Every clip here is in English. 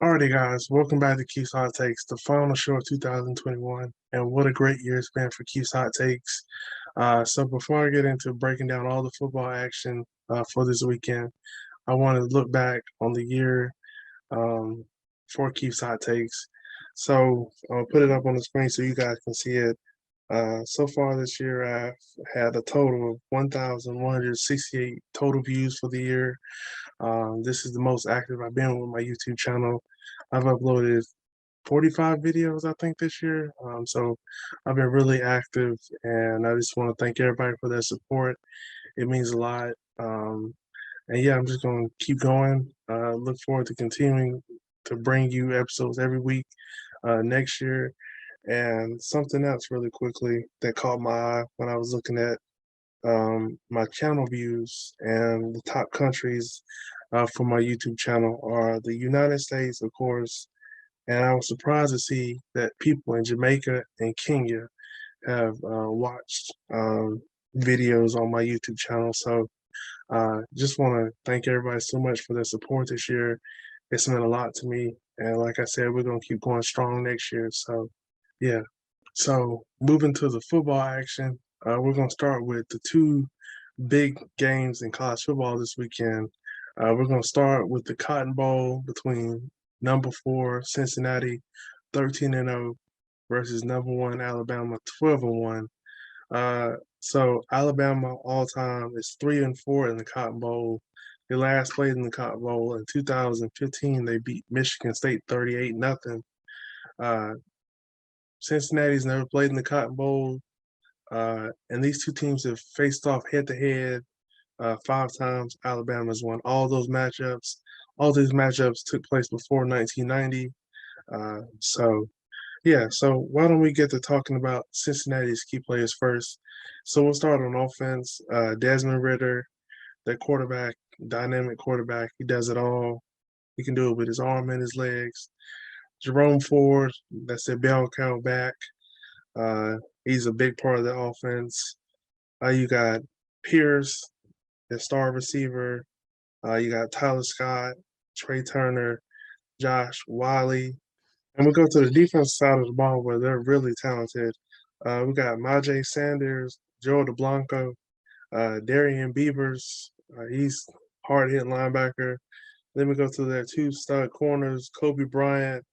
Alrighty, guys, welcome back to Keith's Hot Takes, the final show of 2021. And what a great year it's been for Keith's Hot Takes. So, before I get into breaking down all the football action for this weekend, I want to look back on the year um, for Keith's Hot Takes. So, I'll put it up on the screen so you guys can see it. So far this year, I've had a total of 1,168 total views for the year. This is the most active I've been with my YouTube channel. I've uploaded 45 videos, I think, this year. So I've been really active, and I just want to thank everybody for their support. It means a lot. And yeah, I'm just going to keep going. Look forward to continuing to bring you episodes every week next year. And something else really quickly that caught my eye when I was looking at my channel views and the top countries for my YouTube channel are the United States, of course, and I was surprised to see that people in Jamaica and Kenya have watched videos on my YouTube channel. So just want to thank everybody so much for their support this year. It's meant a lot to me. And like I said, we're going to keep going strong next year. So, yeah. So moving to the football action, we're going to start with the two big games in college football this weekend. We're going to start with the Cotton Bowl between number 4 Cincinnati, 13-0, versus number 1 Alabama, 12-1. So Alabama all time is 3-4 in the Cotton Bowl. They last played in the Cotton Bowl in 2015. They beat Michigan State 38-0. Uh, Cincinnati's never played in the Cotton Bowl, and these two teams have faced off head to head 5 times. Alabama's won all those matchups. All these matchups took place before 1990. So yeah, so why don't we get to talking about Cincinnati's key players first? So we'll start on offense. Desmond Ritter, their quarterback, dynamic quarterback. He does it all. He can do it with his arm and his legs. Jerome Ford, that's their bell cow back. He's a big part of the offense. You got Pierce, the star receiver. You got Tyler Scott, Trey Turner, Josh Wiley. And we go to the defensive side of the ball where they're really talented. We got Majay Sanders, Joe DeBlanco, Darian Beavers. He's hard-hitting linebacker. Then we go to their two stud corners, Kobe Bryant,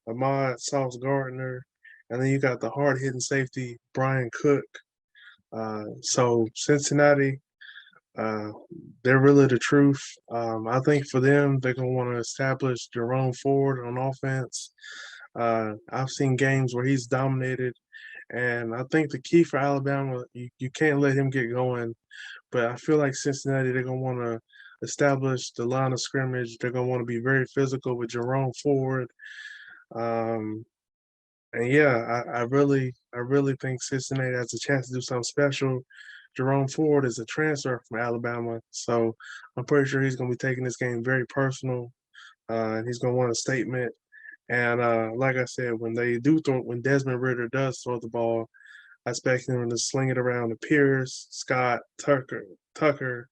Ahmad Sauce Gardner, and then you got the hard-hitting safety, Brian Cook. So Cincinnati, uh, they're really the truth. I think for them, they're going to want to establish Jerome Ford on offense. I've seen games where he's dominated, and I think the key for Alabama, you can't let him get going. But I feel like Cincinnati, they're going to want to establish the line of scrimmage. They're going to want to be very physical with Jerome Ford. Um, and yeah, I really think Cincinnati has a chance to do something special. Jerome Ford is a transfer from Alabama, so I'm pretty sure he's going to be taking this game very personal, and he's going to want a statement. And like I said, when Desmond Ritter does throw the ball, I expect him to sling it around to Pierce, Scott, Tucker,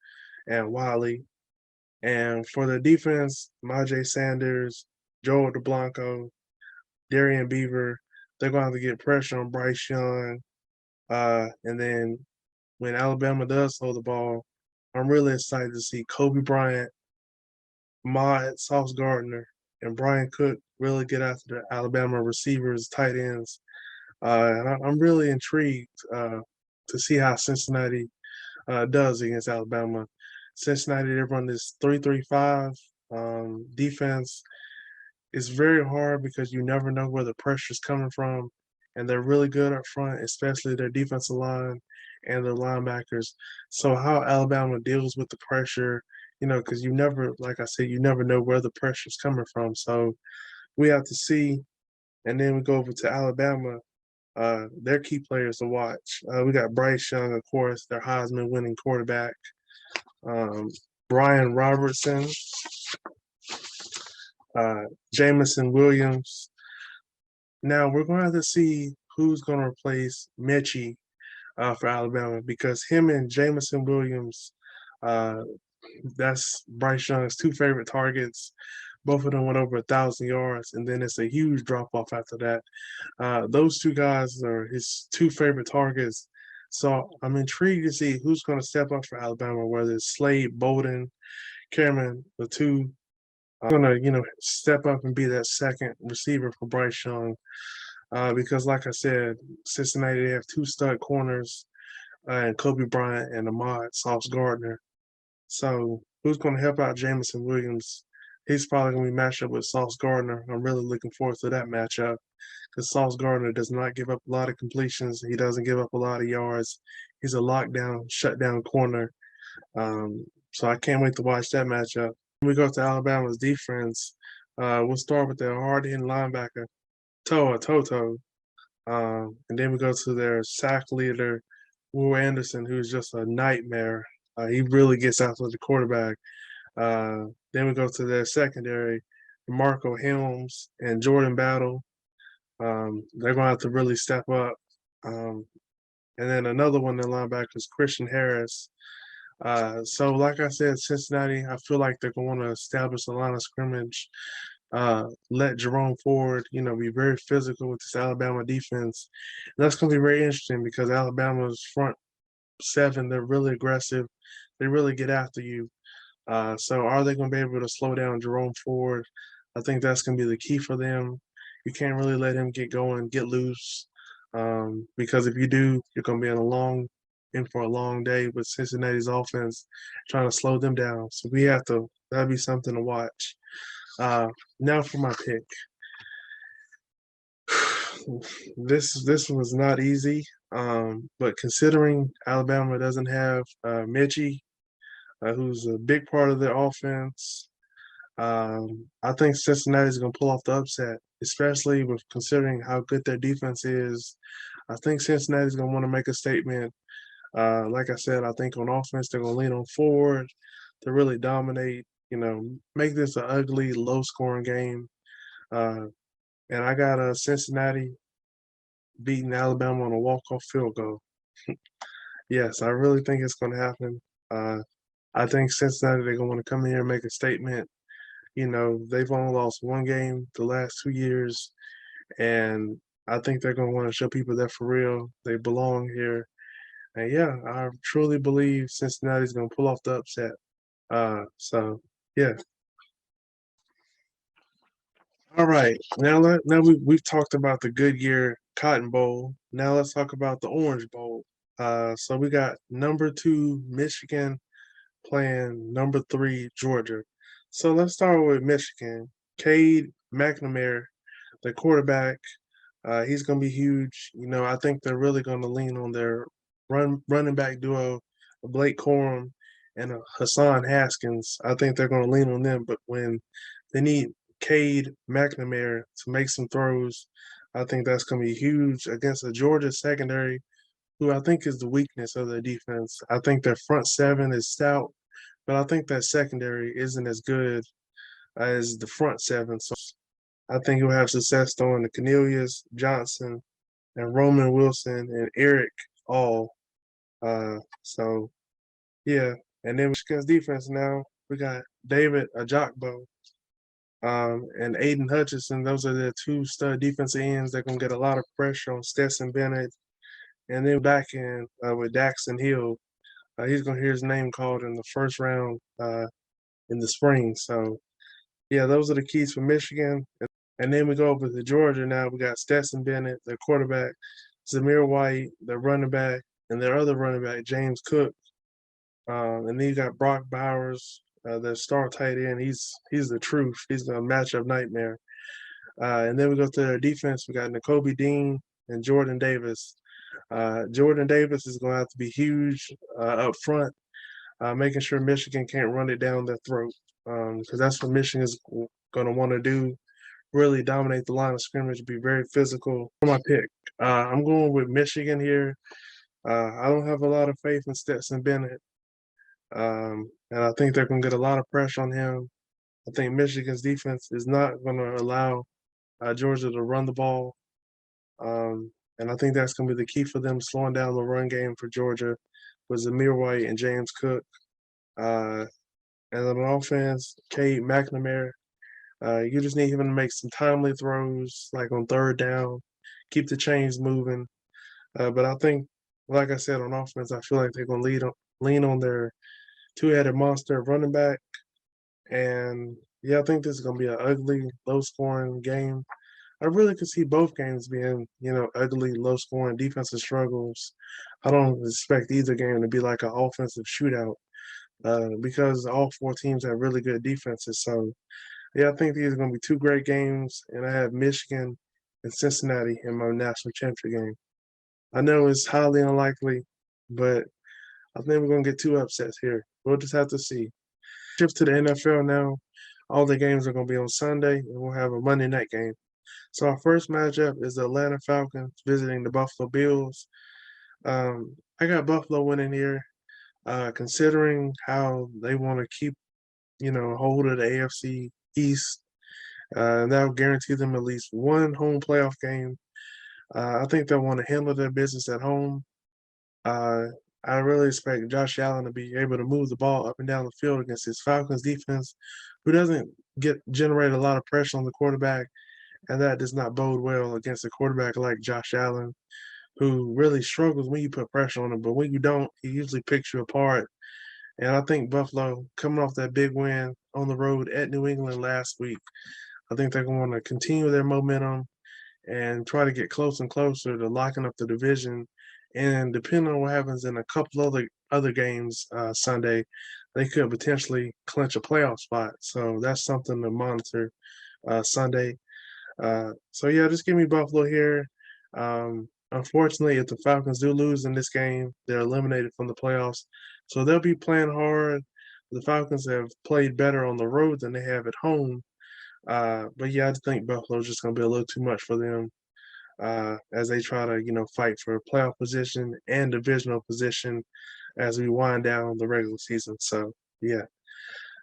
and Wiley. And for the defense, Majay Sanders, Joel DeBlanco, Darian Beaver, they're going to have to get pressure on Bryce Young. And then when Alabama does throw the ball, I'm really excited to see Kobe Bryant, Sauce Gardner, and Brian Cook really get after the Alabama receivers, tight ends. And I'm really intrigued to see how Cincinnati does against Alabama. Cincinnati, they run this 3-3-5 defense. It's very hard because you never know where the pressure's coming from. And they're really good up front, especially their defensive line and their linebackers. So how Alabama deals with the pressure, because you never, like I said, you never know where the pressure's coming from. So we have to see. And then we go over to Alabama. Their key players to watch. We got Bryce Young, of course, their Heisman winning quarterback. Brian Robertson, Jamison Williams. Now we're going to have to see who's going to replace Mechie for Alabama because him and Jamison Williams, that's Bryce Young's two favorite targets. Both of them went over 1,000 yards, and then it's a huge drop off after that. Those two guys are his two favorite targets. So I'm intrigued to see who's going to step up for Alabama, whether it's Slade, Bolden, Cameron, the two going to, step up and be that second receiver for Bryce Young. Because, like I said, Cincinnati, they have two stud corners, and Kobe Bryant and Ahmad Sauce Gardner. So who's going to help out Jamison Williams? He's probably going to be matched up with Sauce Gardner. I'm really looking forward to that matchup because Sauce Gardner does not give up a lot of completions. He doesn't give up a lot of yards. He's a lockdown, shutdown corner. So I can't wait to watch that matchup. When we go to Alabama's defense, we'll start with their hard-hitting linebacker, Toto. And then we go to their sack leader, Will Anderson, who's just a nightmare. He really gets after the quarterback. Then we go to their secondary, Marco Helms and Jordan Battle. They're going to have to really step up. And then another one, the linebackers, Christian Harris. So, like I said, Cincinnati, I feel like they're going to establish a line of scrimmage, let Jerome Ford, be very physical with this Alabama defense. And that's going to be very interesting because Alabama's front seven, they're really aggressive. They really get after you. So are they going to be able to slow down Jerome Ford? I think that's going to be the key for them. You can't really let him get going, get loose, because if you do, you're going to be in for a long day with Cincinnati's offense trying to slow them down. So that'd be something to watch. Now for my pick. This was not easy, but considering Alabama doesn't have Mitchie, who's a big part of their offense, I think Cincinnati's going to pull off the upset, especially with considering how good their defense is. I think Cincinnati's going to want to make a statement. Like I said, I think on offense they're going to lean on Ford to really dominate. Make this an ugly, low-scoring game. And I got Cincinnati beating Alabama on a walk-off field goal. Yes, I really think it's going to happen. I think Cincinnati, they're going to want to come in here and make a statement. They've only lost one game the last 2 years, and I think they're going to want to show people that for real, they belong here. And yeah, I truly believe Cincinnati's going to pull off the upset. So yeah. All right, now we've talked about the Goodyear Cotton Bowl. Now let's talk about the Orange Bowl. So we got number 2 Michigan playing number 3 Georgia. So let's start with Michigan. Cade McNamara, the quarterback, he's going to be huge. I think they're really going to lean on their running back duo, Blake Corum and Hassan Haskins. I think they're going to lean on them. But when they need Cade McNamara to make some throws, I think that's going to be huge against a Georgia secondary, who I think is the weakness of their defense. I think their front seven is stout, but I think that secondary isn't as good as the front seven. So I think he'll have success throwing to Cornelius Johnson and Roman Wilson and Eric All. So yeah, and then Michigan's defense now, we got David Ajakbo and Aiden Hutchinson. Those are the 2 stud defensive ends. They're going to get a lot of pressure on Stetson Bennett. And then back in with Daxton Hill, he's going to hear his name called in the first round in the spring. So, yeah, those are the keys for Michigan. And then we go over to Georgia now. We got Stetson Bennett, their quarterback, Zamir White, their running back, and their other running back, James Cook. And then you got Brock Bowers, their star tight end. He's the truth. He's a matchup nightmare. And then we go to their defense. We got Nakobe Dean and Jordan Davis. Jordan Davis is going to have to be huge up front, making sure Michigan can't run it down their throat, because that's what Michigan is going to want to do, really dominate the line of scrimmage, be very physical. For my pick, I'm going with Michigan here. I don't have a lot of faith in Stetson Bennett, and I think they're going to get a lot of pressure on him. I think Michigan's defense is not going to allow Georgia to run the ball. And I think that's going to be the key for them, slowing down the run game for Georgia with Zamir White and James Cook. And on offense, Cade McNamara, You just need him to make some timely throws, like on third down, keep the chains moving. But I think, like I said, on offense, I feel like they're going to lean on their two-headed monster running back. And yeah, I think this is going to be an ugly, low-scoring game. I really could see both games being, ugly, low-scoring defensive struggles. I don't expect either game to be like an offensive shootout because all four teams have really good defenses. So yeah, I think these are going to be two great games, and I have Michigan and Cincinnati in my national championship game. I know it's highly unlikely, but I think we're going to get two upsets here. We'll just have to see. Shift to the NFL now. All the games are going to be on Sunday, and we'll have a Monday night game. So our first matchup is the Atlanta Falcons visiting the Buffalo Bills. I got Buffalo winning here, considering how they want to keep, hold of the AFC East. That'll guarantee them at least one home playoff game. I think they'll want to handle their business at home. Uh, I really expect Josh Allen to be able to move the ball up and down the field against his Falcons defense, who doesn't generate a lot of pressure on the quarterback, and that does not bode well against a quarterback like Josh Allen, who really struggles when you put pressure on him. But when you don't, he usually picks you apart. And I think Buffalo, coming off that big win on the road at New England last week, I think they're going to continue their momentum and try to get close and closer to locking up the division. And depending on what happens in a couple other games Sunday, they could potentially clinch a playoff spot. So that's something to monitor Sunday. So yeah, just give me Buffalo here. Unfortunately, if the Falcons do lose in this game, they're eliminated from the playoffs. So they'll be playing hard. The Falcons have played better on the road than they have at home. But yeah, I just think Buffalo's just going to be a little too much for them as they try to, fight for playoff position and divisional position as we wind down the regular season. So yeah.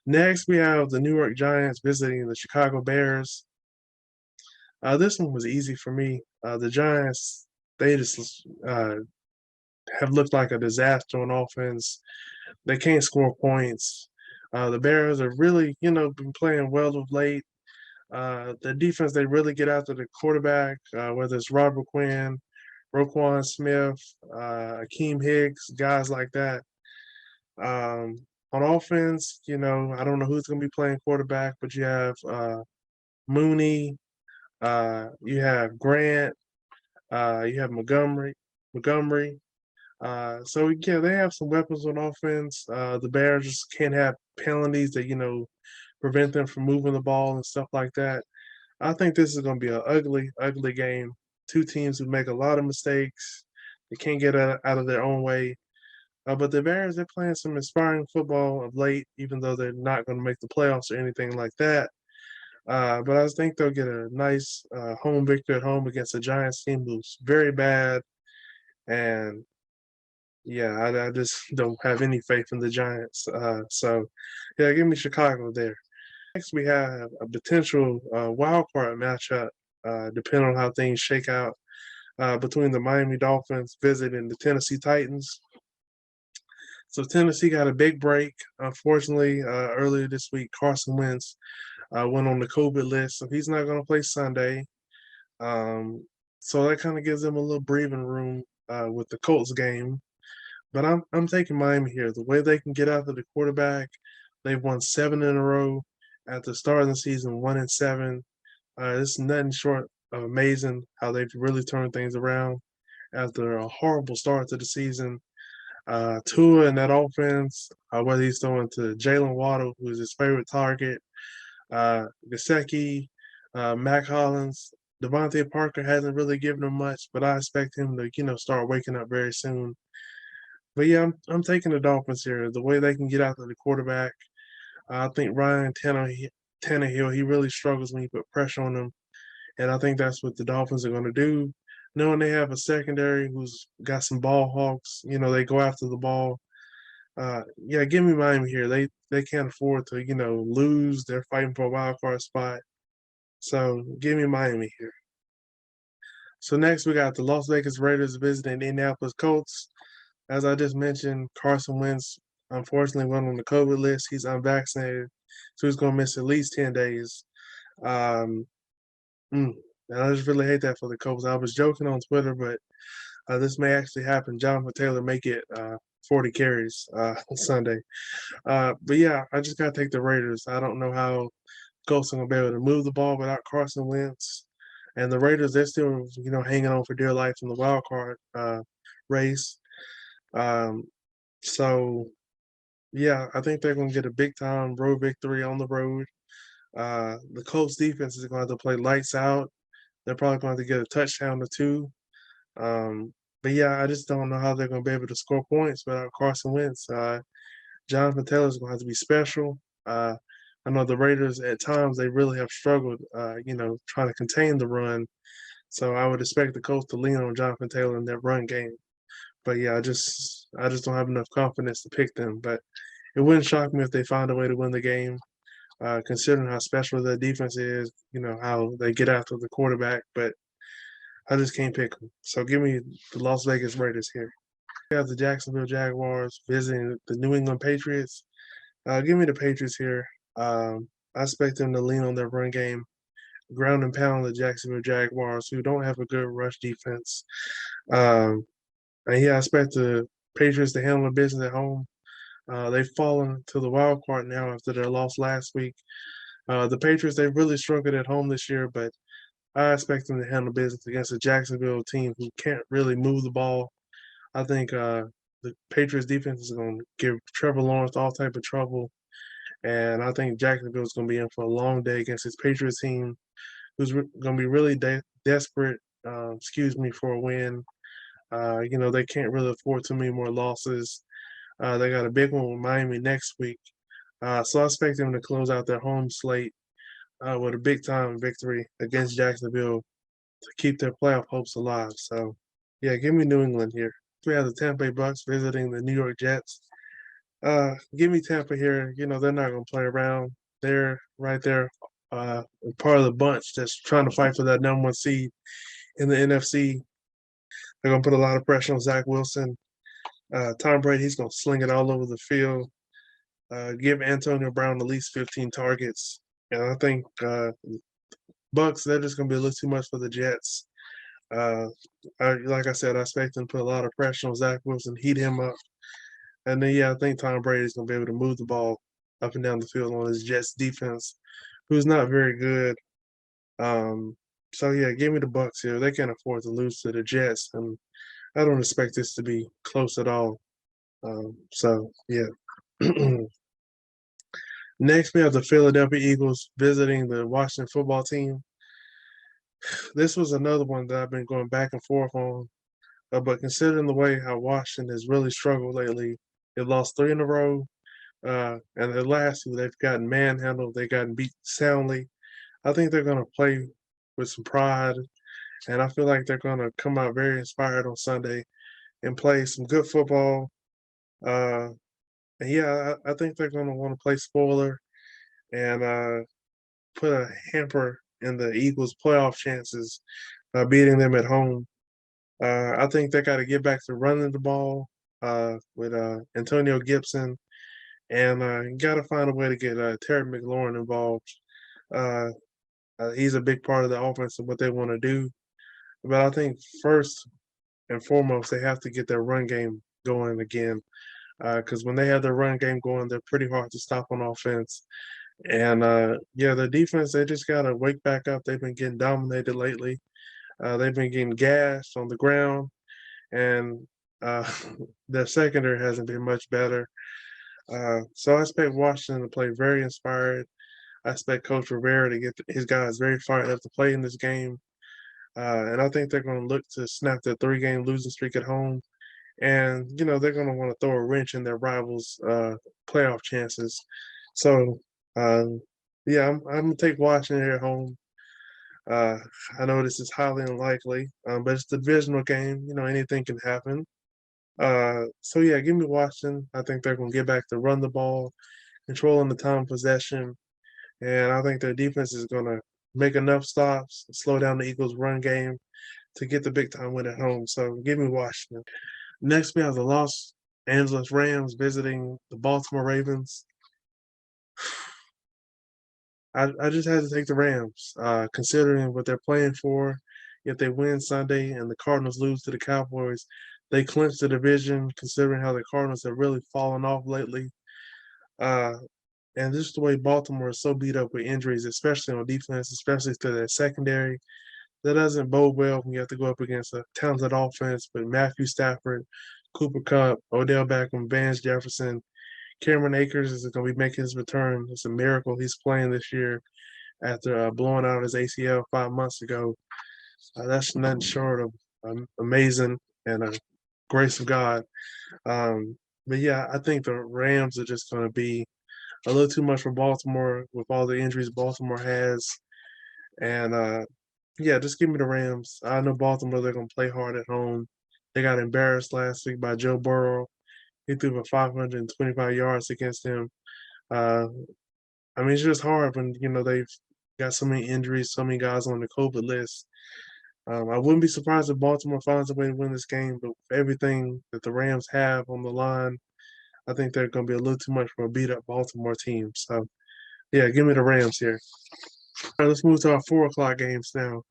Next, we have the New York Giants visiting the Chicago Bears. This one was easy for me. The Giants, they just have looked like a disaster on offense. They can't score points. The Bears are really, been playing well of late. The defense, they really get after the quarterback, whether it's Robert Quinn, Roquan Smith, Akeem Hicks, guys like that. On offense, I don't know who's going to be playing quarterback, but you have Mooney, you have Grant, you have Montgomery. So yeah, they have some weapons on offense. The Bears just can't have penalties that prevent them from moving the ball and stuff like that. I think this is going to be an ugly, ugly game. Two teams who make a lot of mistakes. They can't get out of their own way. But the Bears, they're playing some inspiring football of late, even though they're not going to make the playoffs or anything like that. But I think they'll get a nice home victory at home against a Giants team who's very bad. And yeah, I just don't have any faith in the Giants. So yeah, give me Chicago there. Next, we have a potential wild card matchup, depending on how things shake out, between the Miami Dolphins visiting the Tennessee Titans. So Tennessee got a big break. Unfortunately, earlier this week, Carson Wentz went on the COVID list, so he's not going to play Sunday. So that kind of gives them a little breathing room with the Colts game. But I'm taking Miami here. The way they can get after the quarterback, they've won 7 in a row. At the start of the season, 1-7. It's nothing short of amazing how they've really turned things around after a horrible start to the season. Tua and that offense, whether he's throwing to Jalen Waddle, who's his favorite target, Gesicki, Mac Hollins, Devontae Parker hasn't really given him much, but I expect him to, start waking up very soon. But yeah, I'm taking the Dolphins here. The way they can get after the quarterback, I think Ryan Tannehill, he really struggles when you put pressure on him, and I think that's what the Dolphins are going to do. Knowing they have a secondary who's got some ball hawks, they go after the ball. Yeah, give me Miami here. They can't afford to, lose. They're fighting for a wild card spot, so give me Miami here. So next we got the Las Vegas Raiders visiting the Indianapolis Colts. As I just mentioned, Carson Wentz unfortunately went on the COVID list. He's unvaccinated, so he's going to miss at least 10 days. Um, and I just really hate that for the Colts. I was joking on Twitter, but this may actually happen. Jonathan Taylor may get 40 carries Sunday. But yeah, I just got to take the Raiders. I don't know how Colts are going to be able to move the ball without Carson Wentz. And the Raiders, they're still, hanging on for dear life in the wild card race. Um, so, yeah, I think they're going to get a big time road victory on the road. The Colts defense is going to have to play lights out. They're probably going to have to get a touchdown or two. But yeah, I just don't know how they're going to be able to score points without Carson Wentz. Jonathan Taylor's going to have to be special. I know the Raiders at times they really have struggled, trying to contain the run. So I would expect the Colts to lean on Jonathan Taylor in that run game. But yeah, I just don't have enough confidence to pick them. But it wouldn't shock me if they find a way to win the game, considering how special their defense is. How they get after the quarterback. But I just can't pick them. So give me the Las Vegas Raiders here. We have the Jacksonville Jaguars visiting the New England Patriots. Give me the Patriots here. I expect them to lean on their run game, ground and pound the Jacksonville Jaguars, who don't have a good rush defense. Um, and yeah, I expect the Patriots to handle the business at home. They've fallen to the wild card now after their loss last week. The Patriots, they've really struggled at home this year, but I expect them to handle business against a Jacksonville team who can't really move the ball. I think the Patriots defense is going to give Trevor Lawrence all type of trouble. And I think Jacksonville is going to be in for a long day against this Patriots team, who's going to be really desperate, for a win. They can't really afford too many more losses. They got a big one with Miami next week. So I expect them to close out their home slate with a big time victory against Jacksonville to keep their playoff hopes alive. So, yeah, give me New England here. We have the Tampa Bay Bucks visiting the New York Jets. Give me Tampa here. They're not going to play around. They're right there, part of the bunch that's trying to fight for that number one seed in the NFC. They're going to put a lot of pressure on Zach Wilson. Tom Brady, he's going to sling it all over the field. Give Antonio Brown at least 15 targets. And I think Bucks, they're just going to be a little too much for the Jets. Like I said, I expect them to put a lot of pressure on Zach Wilson, heat him up. And then, yeah, I think Tom Brady's going to be able to move the ball up and down the field on his Jets defense, who's not very good. So, yeah, give me the Bucks here. They can't afford to lose to the Jets, and I don't expect this to be close at all. So, yeah. Next, we have the Philadelphia Eagles visiting the Washington football team. This was another one that I've been going back and forth on. But considering the way how Washington has really struggled lately, they've lost 3 in a row. And the last 2, they've gotten manhandled. They've gotten beat soundly. I think they're going to play with some pride. And I feel like they're going to come out very inspired on Sunday and play some good football. And yeah, I think they're going to want to play spoiler and put a hamper in the Eagles' playoff chances by beating them at home. I think they got to get back to running the ball with Antonio Gibson, and got to find a way to get Terry McLaurin involved. He's a big part of the offense and what they want to do. But I think first and foremost, they have to get their run game going again. Because when they have their run game going, they're pretty hard to stop on offense. And yeah, the defense, they just got to wake back up. They've been getting dominated lately. They've been getting gashed on the ground, and uh, their secondary hasn't been much better. So I expect Washington to play very inspired. I expect Coach Rivera to get his guys very fired up to play in this game. And I think they're going to look to snap their 3-game losing streak at home. And, they're going to want to throw a wrench in their rivals' playoff chances. So, yeah, I'm going to take Washington here at home. I know this is highly unlikely, but it's the divisional game. Anything can happen. So, yeah, give me Washington. I think they're going to get back to run the ball, controlling the time of possession. And I think their defense is going to make enough stops, slow down the Eagles' run game to get the big time win at home. So give me Washington. Next, we have the Los Angeles Rams visiting the Baltimore Ravens. I just had to take the Rams, considering what they're playing for. If they win Sunday and the Cardinals lose to the Cowboys, they clinch the division. Considering how the Cardinals have really fallen off lately, uh, and just the way Baltimore is so beat up with injuries, especially on defense, especially to their secondary, that doesn't bode well when you have to go up against a talented offense with Matthew Stafford, Cooper Kupp, Odell Beckham, Vance Jefferson. Cameron Akers is going to be making his return. It's a miracle he's playing this year after blowing out his ACL 5 months ago. That's nothing short of amazing and a grace of God. Um, but yeah, I think the Rams are just going to be a little too much for Baltimore with all the injuries Baltimore has. And yeah, just give me the Rams. I know Baltimore, they're going to play hard at home. They got embarrassed last week by Joe Burrow. He threw for 525 yards against him. Uh, I mean, it's just hard when, they've got so many injuries, so many guys on the COVID list. I wouldn't be surprised if Baltimore finds a way to win this game, but with everything that the Rams have on the line, I think they're going to be a little too much for a beat up Baltimore team. So, yeah, give me the Rams here. All right, let's move to our 4 o'clock games now.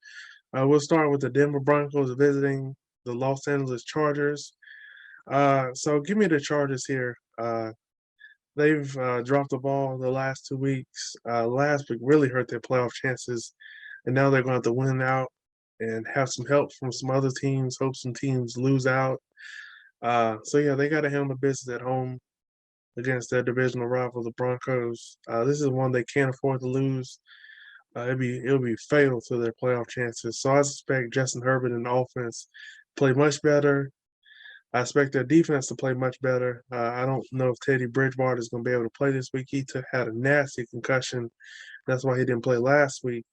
We'll start with the Denver Broncos visiting the Los Angeles Chargers. So give me the Chargers here. They've dropped the ball the last 2 weeks. Last week really hurt their playoff chances, and now they're going to have to win out and have some help from some other teams. Hope some teams lose out. So yeah, they got to handle business at home against their divisional rival, the Broncos. This is one they can't afford to lose. It'll be fatal to their playoff chances. So I suspect Justin Herbert and the offense play much better. I expect their defense to play much better. I don't know if Teddy Bridgewater is going to be able to play this week. Had a nasty concussion. That's why he didn't play last week.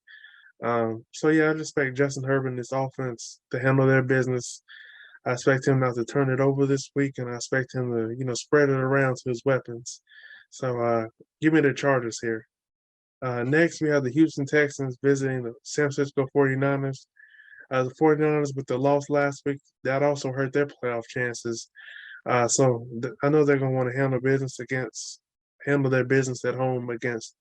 So yeah, I expect Justin Herbert and this offense to handle their business. I expect him not to turn it over this week, and I expect him to, spread it around to his weapons. So give me the Chargers here. Next, we have the Houston Texans visiting the San Francisco 49ers. The 49ers, with the loss last week, that also hurt their playoff chances. I know they're going to want to handle their business at home against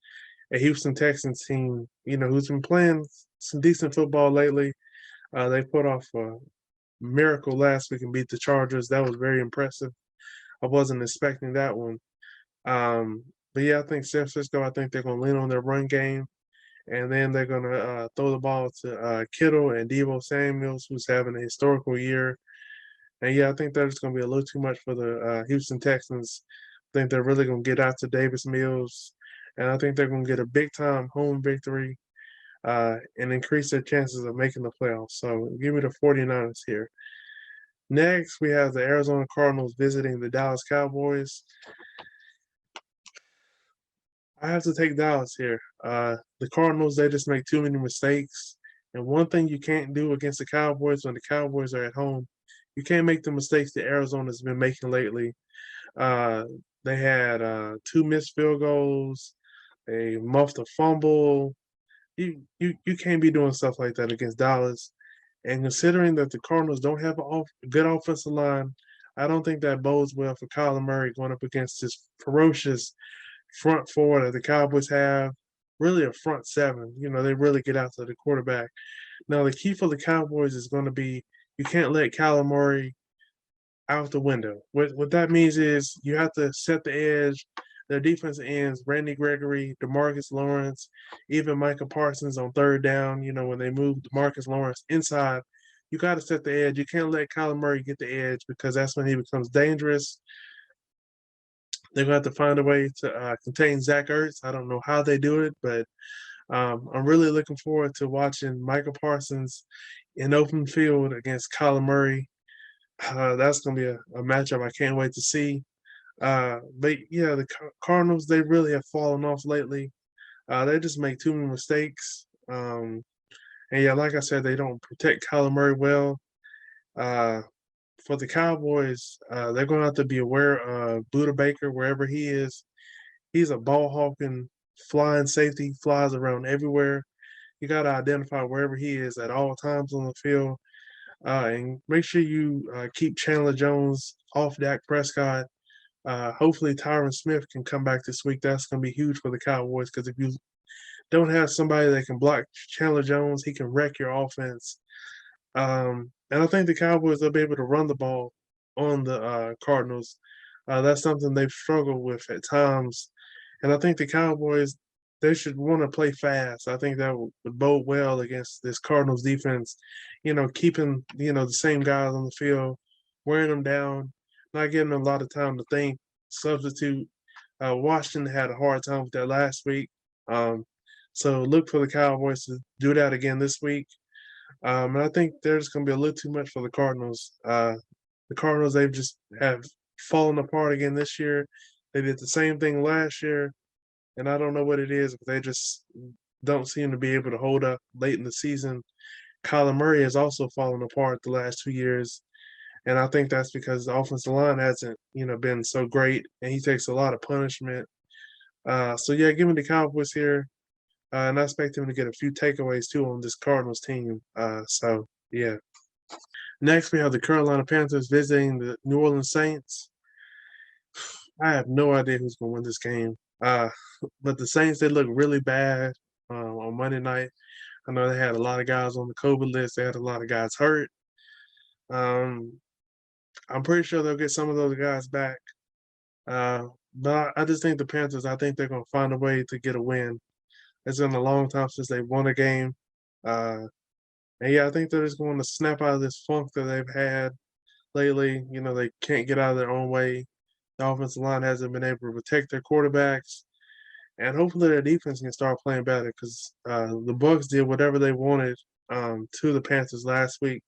a Houston Texans team, who's been playing some decent football lately. They put off a miracle last week and beat the Chargers. That was very impressive. I wasn't expecting that one. But yeah, I think San Francisco, I think they're going to lean on their run game. And then they're going to throw the ball to Kittle and Deebo Samuels, who's having a historical year. And yeah, I think that's going to be a little too much for the Houston Texans. I think they're really going to get out to Davis Mills. And I think they're going to get a big time home victory and increase their chances of making the playoffs. So give me the 49ers here. Next, we have the Arizona Cardinals visiting the Dallas Cowboys. I have to take Dallas here. The Cardinals, they just make too many mistakes. And one thing you can't do against the Cowboys when the Cowboys are at home, you can't make the mistakes that Arizona's been making lately. Uh, they had 2 missed field goals, a muffed a fumble. You can't be doing stuff like that against Dallas. And considering that the Cardinals don't have a good offensive line, I don't think that bodes well for Kyler Murray going up against this ferocious front four that the Cowboys have, really a front seven. They really get out to the quarterback. Now, the key for the Cowboys is going to be you can't let Kyler Murray out the window. What that means is you have to set the edge. Their defensive ends, Randy Gregory, DeMarcus Lawrence, even Micah Parsons on third down, when they move DeMarcus Lawrence inside, you got to set the edge. You can't let Kyler Murray get the edge because that's when he becomes dangerous. They're going to have to find a way to contain Zach Ertz. I don't know how they do it, but I'm really looking forward to watching Micah Parsons in open field against Kyler Murray. That's going to be a matchup I can't wait to see. But yeah, the Cardinals, they really have fallen off lately. They just make too many mistakes. And yeah, like I said, they don't protect Kyler Murray well. For the Cowboys, they're going to have to be aware of Buda Baker wherever he is. He's a ball hawking, flying safety, flies around everywhere. You got to identify wherever he is at all times on the field. And make sure you keep Chandler Jones off Dak Prescott. Hopefully Tyron Smith can come back this week. That's going to be huge for the Cowboys because if you don't have somebody that can block Chandler Jones. He can wreck your offense. And I think the Cowboys will be able to run the ball on the Cardinals. That's something they've struggled with at times. And I think the Cowboys, they should want to play fast. I think that would bode well against this Cardinals defense, keeping, the same guys on the field, wearing them down, not getting them a lot of time to think, substitute. Washington had a hard time with that last week. So look for the Cowboys to do that again this week. And I think there's going to be a little too much for the Cardinals. The Cardinals, they've just have fallen apart again this year. They did the same thing last year, and I don't know what it is, but they just don't seem to be able to hold up late in the season. Kyler Murray has also fallen apart the last 2 years, and I think that's because the offensive line hasn't, been so great, and he takes a lot of punishment. So yeah, give me the Cowboys here. And I expect him to get a few takeaways too on this Cardinals team. So yeah. Next, we have the Carolina Panthers visiting the New Orleans Saints. I have no idea who's going to win this game. But the Saints, they look really bad on Monday night. I know they had a lot of guys on the COVID list. They had a lot of guys hurt. I'm pretty sure they'll get some of those guys back. But I just think the Panthers, I think they're going to find a way to get a win. It's been a long time since they won a game. And yeah, I think they're just going to snap out of this funk that they've had lately. They can't get out of their own way. The offensive line hasn't been able to protect their quarterbacks. And hopefully their defense can start playing better because the Bucs did whatever they wanted to the Panthers last week.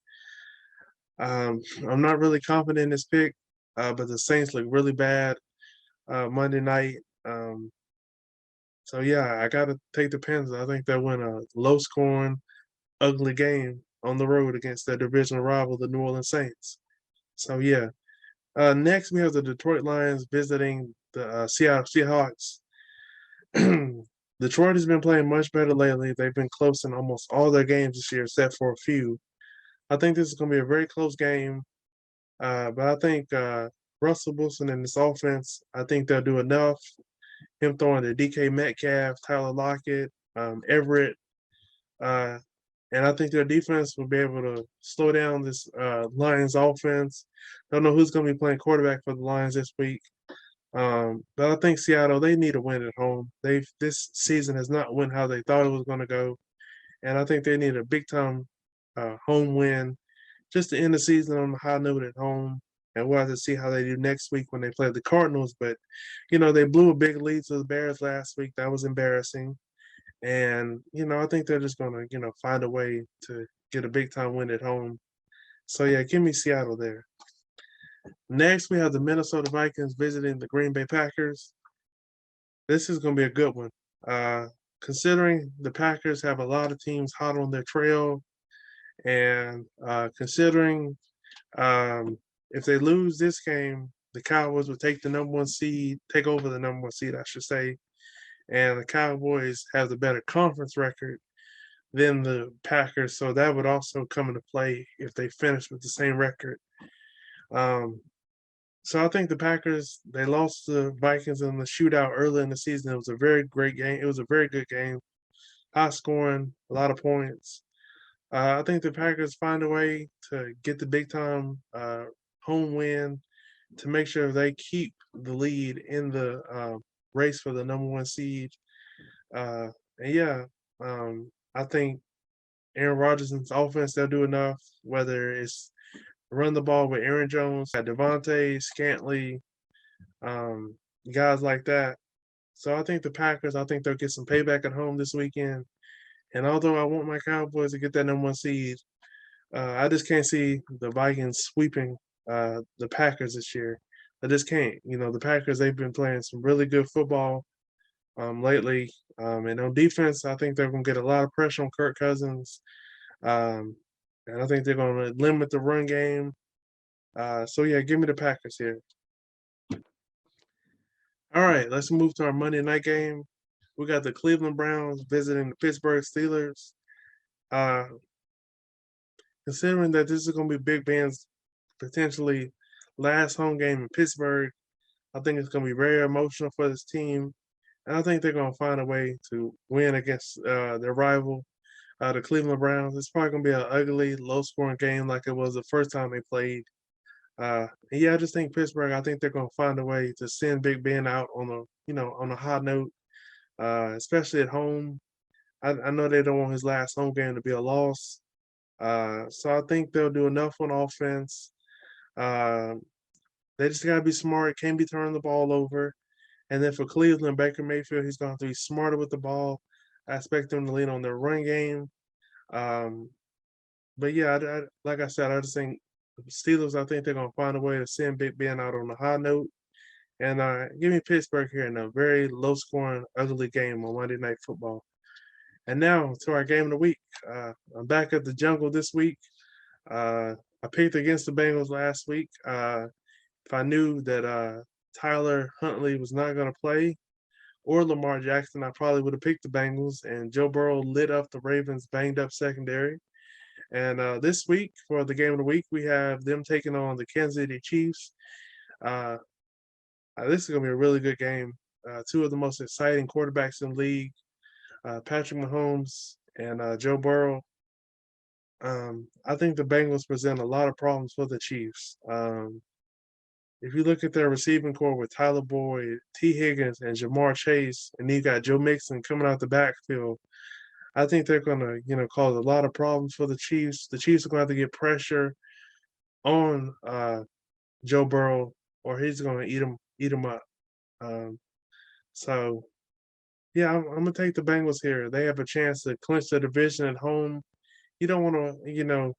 I'm not really confident in this pick, but the Saints look really bad Monday night. So yeah, I gotta take the Panthers. I think they'll win a low-scoring, ugly game on the road against their divisional rival, the New Orleans Saints. So yeah. Next, we have the Detroit Lions visiting the Seattle Seahawks. Detroit has been playing much better lately. They've been close in almost all their games this year, except for a few. I think this is going to be a very close game. But I think Russell Wilson and this offense, I think they'll do enough. Him throwing to DK Metcalf, Tyler Lockett, Everett. And I think their defense will be able to slow down this Lions offense. Don't know who's going to be playing quarterback for the Lions this week. But I think Seattle, they need a win at home. This season has not went how they thought it was going to go. And I think they need a big-time home win just to end the season on a high note at home. And we'll have to see how they do next week when they play the Cardinals. But, they blew a big lead to the Bears last week. That was embarrassing. And, I think they're just going to, find a way to get a big-time win at home. So, yeah, give me Seattle there. Next, we have the Minnesota Vikings visiting the Green Bay Packers. This is going to be a good one. Considering the Packers have a lot of teams hot on their trail, and considering if they lose this game, the Cowboys will take over the number one seed, I should say. And the Cowboys have the better conference record than the Packers, so that would also come into play if they finish with the same record. So I think the Packers, they lost the Vikings in the shootout early in the season. It was a very great game. It was a very good game, high scoring, a lot of points. I think the Packers find a way to get the big time home win to make sure they keep the lead in the race for the number one seed. And yeah, I think Aaron Rodgers' offense, they'll do enough, whether it's run the ball with Aaron Jones, Devontae, Scantling, guys like that. So I think the Packers, I think they'll get some payback at home this weekend. And although I want my Cowboys to get that number one seed, I just can't see the Vikings sweeping the Packers this year. I just can't. The Packers, they've been playing some really good football lately. And on defense, I think they're going to get a lot of pressure on Kirk Cousins. And I think they're going to limit the run game. So, yeah, give me the Packers here. All right, let's move to our Monday night game. We got the Cleveland Browns visiting the Pittsburgh Steelers. Considering that this is going to be Big Ben's potentially last home game in Pittsburgh, I think it's going to be very emotional for this team. and I think they're gonna find a way to win against their rival, the Cleveland Browns. It's probably gonna be an ugly, low-scoring game like it was the first time they played. And yeah, I just think Pittsburgh. I think they're gonna find a way to send Big Ben out on a on a high note, especially at home. I know they don't want his last home game to be a loss. So I think they'll do enough on offense. Uh, they just gotta be smart. Can't be turning the ball over. And then for Cleveland, Baker Mayfield, he's going to have to be smarter with the ball. I expect them to lean on their run game. Um, but yeah, like I said, I just think the Steelers. I think they're going to find a way to send Big Ben out on a high note. And give me Pittsburgh here in a very low-scoring, ugly game on Monday Night Football. And now to our game of the week. I'm back at the jungle this week. I picked against the Bengals last week. If I knew that Tyler Huntley was not going to play or Lamar Jackson, I probably would have picked the Bengals. And Joe Burrow lit up the Ravens' banged up secondary. And this week, for the game of the week, we have them taking on the Kansas City Chiefs. Uh, this is going to be a really good game. Two of the most exciting quarterbacks in the league, Patrick Mahomes and Joe Burrow. I think the Bengals present a lot of problems for the Chiefs. If you look at their receiving core with Tyler Boyd, T. Higgins, and Jamar Chase, and you got Joe Mixon coming out the backfield, I think they're going to, cause a lot of problems for the Chiefs. The Chiefs are going to have to get pressure on Joe Burrow, or he's going to eat him up. Um, so, yeah, I'm going to take the Bengals here. They have a chance to clinch the division at home. You don't want to,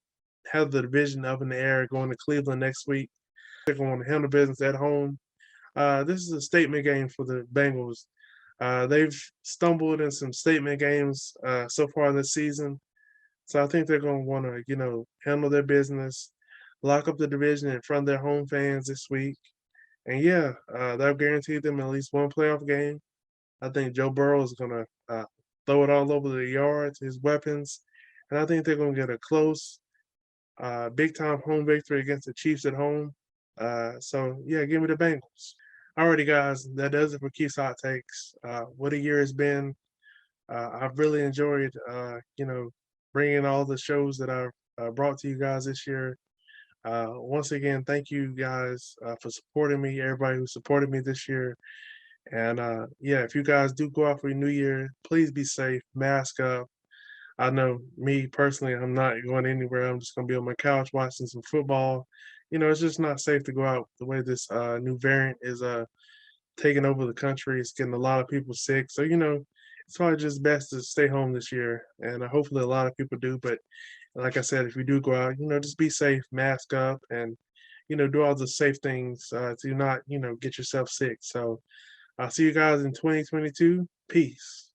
have the division up in the air going to Cleveland next week. They're going to handle business at home. This is a statement game for the Bengals. They've stumbled in some statement games so far this season. So I think they're going to want to, handle their business, lock up the division in front of their home fans this week. And yeah, that'll guarantee them at least one playoff game. I think Joe Burrow is going to throw it all over the yard, his weapons. And I think they're going to get a close, big time home victory against the Chiefs at home. So yeah, give me the Bengals. Alrighty, guys, that does it for Keith's Hot Takes. What a year it's been. I've really enjoyed, bringing all the shows that I've brought to you guys this year. Once again, thank you guys for supporting me, everybody who supported me this year. And yeah, if you guys do go out for your new year, please be safe, mask up. I know me personally, I'm not going anywhere. I'm just going to be on my couch watching some football. It's just not safe to go out the way this new variant is taking over the country. It's getting a lot of people sick. So, it's probably just best to stay home this year. And hopefully a lot of people do. But like I said, if you do go out, just be safe, mask up, and, do all the safe things to not, get yourself sick. So I'll see you guys in 2022. Peace.